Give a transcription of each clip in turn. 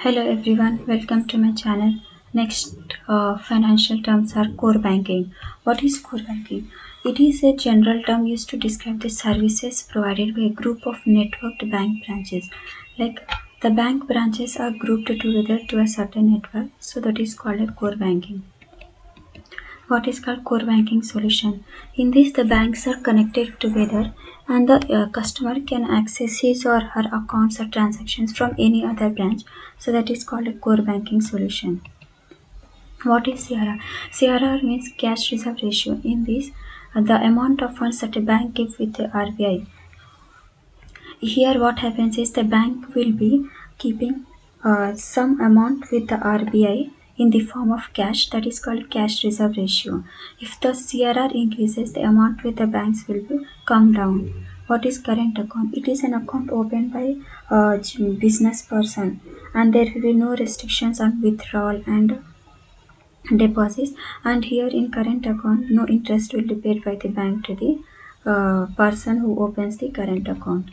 Hello everyone, welcome to my channel. Next financial terms are core banking. What is core banking? It is a general term used to describe the services provided by a group of networked bank branches. Like the bank branches are grouped together to a certain network, so that is called a core banking. What is called core banking solution? In this, the banks are connected together and the customer can access his or her accounts or transactions from any other branch. So that is called a core banking solution. What is CRR? CRR means cash reserve ratio. In this, the amount of funds that a bank gives with the RBI. Here what happens is the bank will be keeping some amount with the RBI in the form of cash, that is called cash reserve ratio. If the CRR increases, the amount with the banks will be come down. What is current account? It is an account opened by a business person and there will be no restrictions on withdrawal and deposits, and here in current account no interest will be paid by the bank to the person who opens the current account.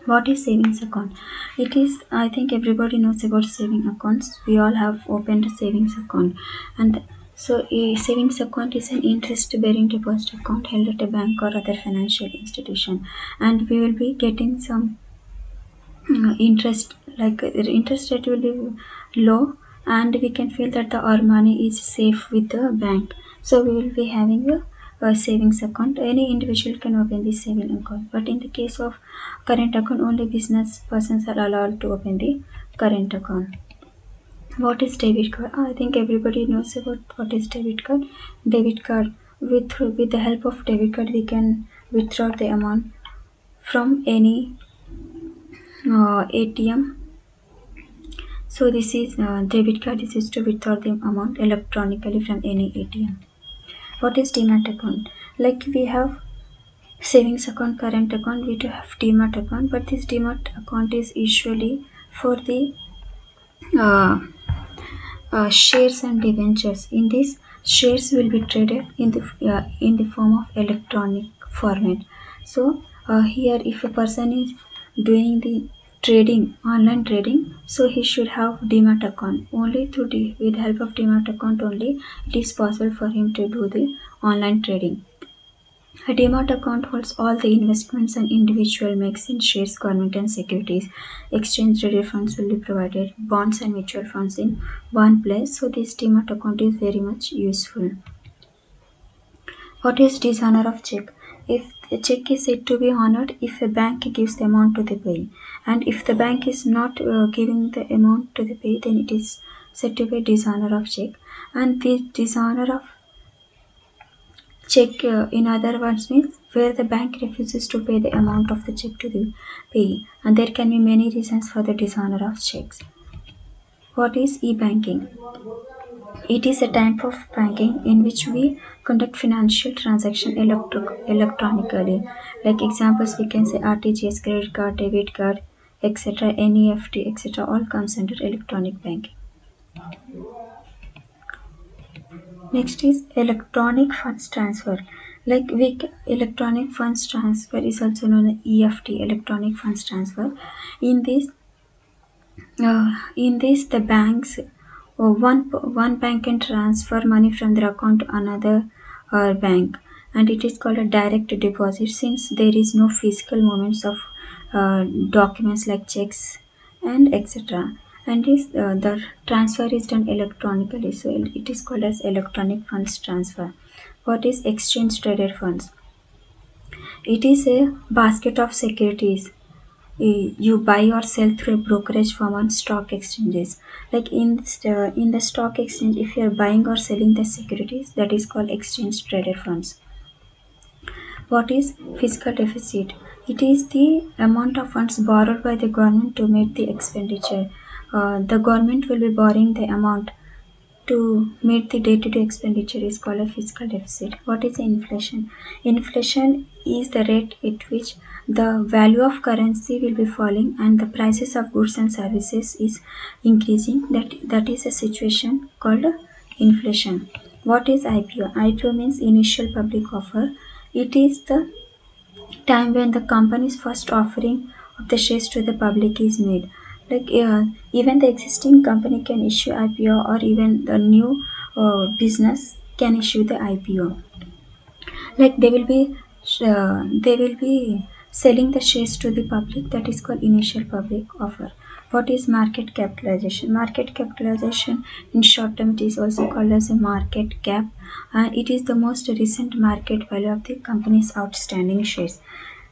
What is savings account? It is, I think everybody knows about saving accounts. We all have opened a savings account, and so a savings account is an interest-bearing deposit account held at a bank or other financial institution, and we will be getting some interest. Like interest rate will be low, and we can feel that our money is safe with the bank. So we will be having a savings account. Any individual can open the saving account, but in the case of current account, only business persons are allowed to open the current account. What is debit card? I think everybody knows about what is debit card. Debit card, with the help of debit card we can withdraw the amount from any ATM. So this is debit card is used to withdraw the amount electronically from any ATM. What is demat account? Like we have savings account, current account, we do have demat account, but this demat account is usually for the uh, shares and debentures. In this, shares will be traded in the form of electronic format. So here, if a person is doing the trading, online trading, so he should have demat account. Only through with the help of demat account only, it is possible for him to do the online trading. A demat account holds all the investments an individual makes in shares, government and securities. Exchange traded funds will be provided, bonds and mutual funds in one place. So this demat account is very much useful. What is dishonor of check? If a check is said to be honored if a bank gives the amount to the pay, and if the bank is not giving the amount to the pay, then it is said to be dishonor of check. And the dishonor of check, in other words, means where the bank refuses to pay the amount of the check to the payee, and there can be many reasons for the dishonor of checks. What is e-banking? It is a type of banking in which we conduct financial transaction electronically. Like examples, we can say RTGS, credit card, debit card, etc., NEFT, etc. All comes under electronic banking. Next is electronic funds transfer. Like electronic funds transfer is also known as EFT, electronic funds transfer. In this, the banks, one bank can transfer money from their account to another bank, and it is called a direct deposit since there is no physical movements of documents like checks and etc. And the transfer is done electronically, so it is called as electronic funds transfer. What is exchange traded funds? It is a basket of securities you buy or sell through a brokerage firm on stock exchanges. Like in the stock exchange, if you are buying or selling the securities, that is called exchange traded funds. What is fiscal deficit? It is the amount of funds borrowed by the government to meet the expenditure. The government will be borrowing the amount to meet the day-to-day expenditure is called a fiscal deficit. What is inflation? Inflation is the rate at which the value of currency will be falling and the prices of goods and services is increasing. That is a situation called inflation. What is IPO? IPO means initial public offer. It is the time when the company's first offering of the shares to the public is made. Like even the existing company can issue IPO, or even the new business can issue the IPO. Like they will be selling the shares to the public. That is called initial public offer. What is market capitalization? Market capitalization in short term, it is also called as a market cap, and it is the most recent market value of the company's outstanding shares.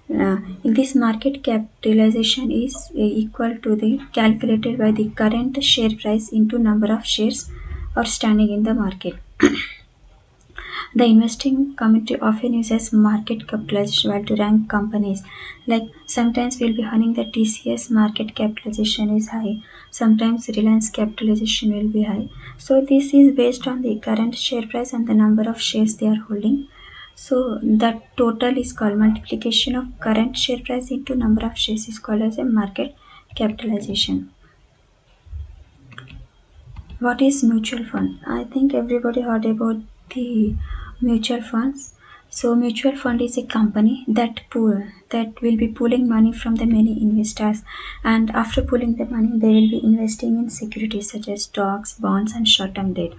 In this, market capitalization is equal to the calculated by the current share price into number of shares outstanding in the market. The investing community often uses market capitalization value to rank companies. Like sometimes we'll be earning the TCS market capitalization is high, sometimes Reliance capitalization will be high. So this is based on the current share price and the number of shares they are holding. So the total is called multiplication of current share price into number of shares is called as a market capitalization. What is mutual fund? I think everybody heard about the mutual funds. So mutual fund is a company that will be pooling money from the many investors, and after pooling the money, they will be investing in securities such as stocks, bonds, and short-term debt.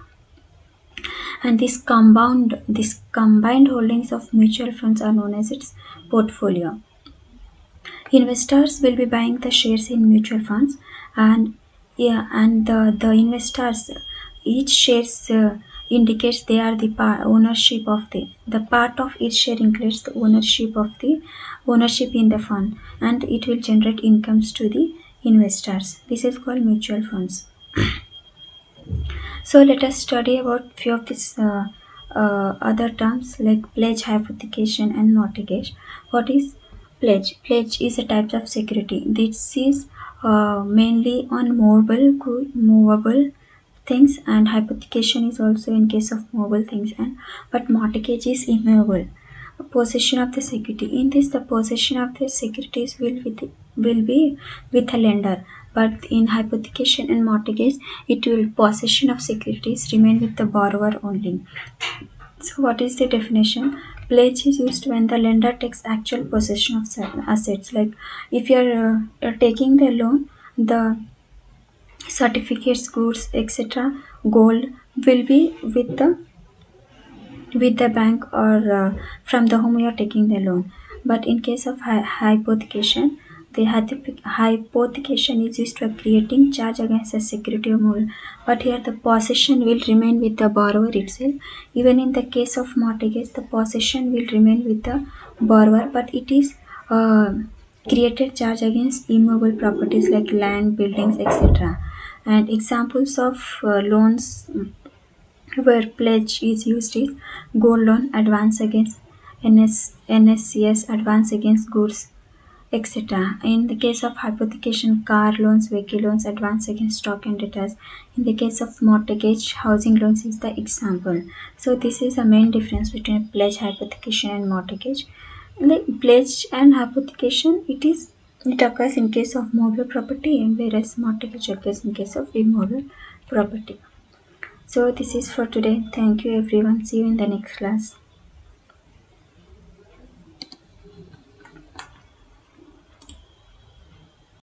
And this combined holdings of mutual funds are known as its portfolio. Investors will be buying the shares in mutual funds, and the investors, each shares indicates they are the ownership of the part of each share includes the ownership in the fund, and it will generate incomes to the investors. This is called mutual funds. So let us study about few of these other terms like pledge, hypothecation, and mortgage. What is pledge? Pledge is a type of security. This is mainly on movable things, and hypothecation is also in case of movable things. And but mortgage is immovable. Possession of the security. In this, the possession of the securities will be with a lender, but in hypothecation and mortgage, it will possession of securities remain with the borrower only. So, what is the definition? Pledge is used when the lender takes actual possession of certain assets. Like if you are taking the loan, the certificates, goods, etc., gold will be with the bank, or from the whom you are taking the loan. But in case of hypothecation, the hypothecation is used for creating charge against a security or more. But here the possession will remain with the borrower itself. Even in the case of mortgage, the possession will remain with the borrower, but it is created charge against immovable properties like land, buildings, etc. And examples of loans where pledge is used is gold loan, advance against NSCS, advance against goods, etc. In the case of hypothecation, car loans, vehicle loans, advance against stock and debtors. In the case of mortgage, housing loans is the example. So this is the main difference between pledge, hypothecation, and mortgage. Like pledge and hypothecation, it occurs in case of movable property, whereas mortgage occurs in case of immovable property. So this is for today. Thank you everyone. See you in the next class.